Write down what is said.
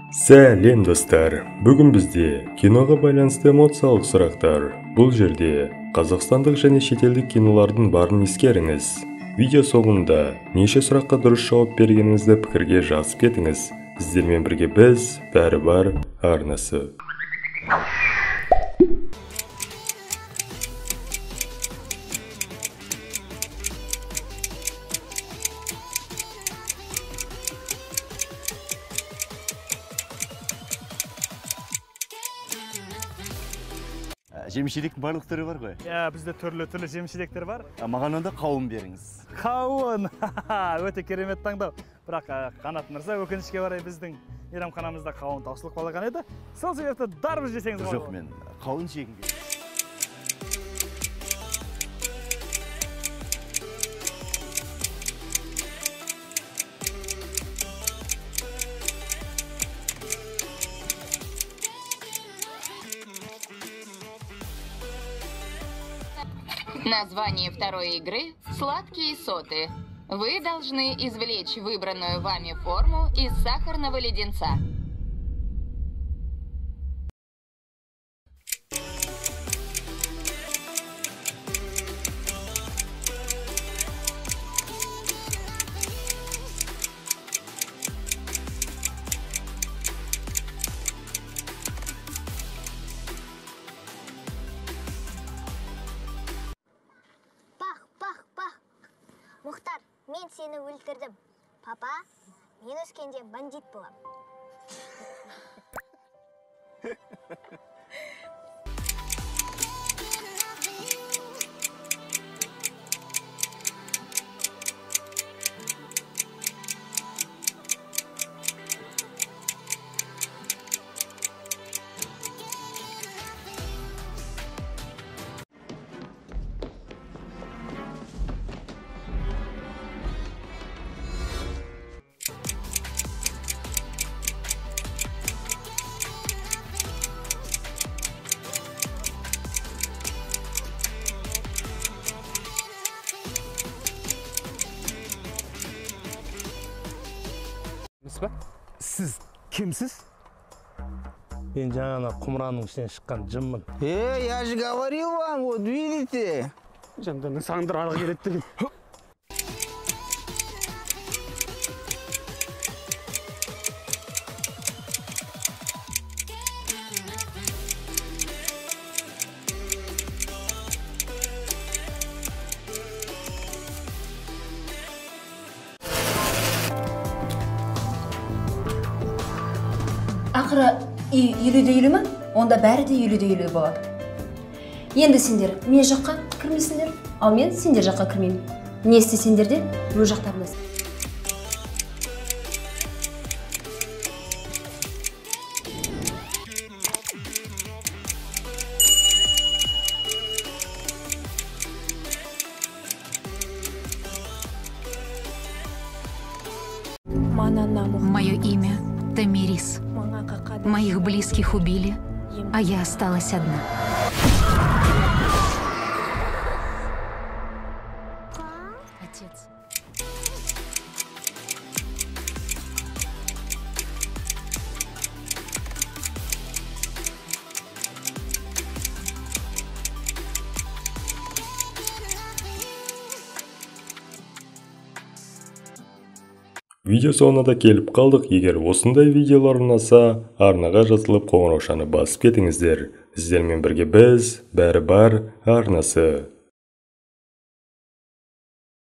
Сәлем достар, бүгін бізде киноға байланысты эмоциялық сұрақтар. Бұл жерде қазақстандық және шетелдік кинолардың барын ескеріңіз. Видео соңында неше сұраққа дұрыс жауап бергеніңізді пікірге жазып кетіңіз. Сіздермен бірге біз бәрі бар арнасы. Жемшеліктің барлық түрі бар ғой? Бізде түрлі жемшеліктер бар. Маған онда қауын беріңіз. Қауын! Өте керемет таңдау. Бірақ Қанат мырза, өкінішке орай біздің мейрамханамызда қауын таусылып қалған еді. Сол себепті дарбыз жесеңіз болады. Жоқ, мен қауын жегім келеді. Название второй игры – «Сладкие соты». Вы должны извлечь выбранную вами форму из сахарного леденца. Мұхтар, мен сені өлтірдім. Папа, мен өскенде бандит болам. Сіз кімсіз? Мен жаңа құмыраның ішінен шыққан жынмын. Я же говорил вам, вот видите? Жандардың саңдырағы келеді деген. Ақыры 50-50 ма? Онда бәрі де 50-50 болады. Енді сендер мен жаққа кірмейсіңдер, ал мен сендер жаққа кірмеймін. Не істесеңдер де өз жақтарыңыз. Мое имя Тамирис. Моих близких убили, а я осталась одна. Отец. Видео соңына да келіп қалдық. Егер осындай видеолар ұнаса, арнаға жазылып қоңыраушаны басып кетіңіздер. Сіздермен бірге біз бәрі бар арнасы.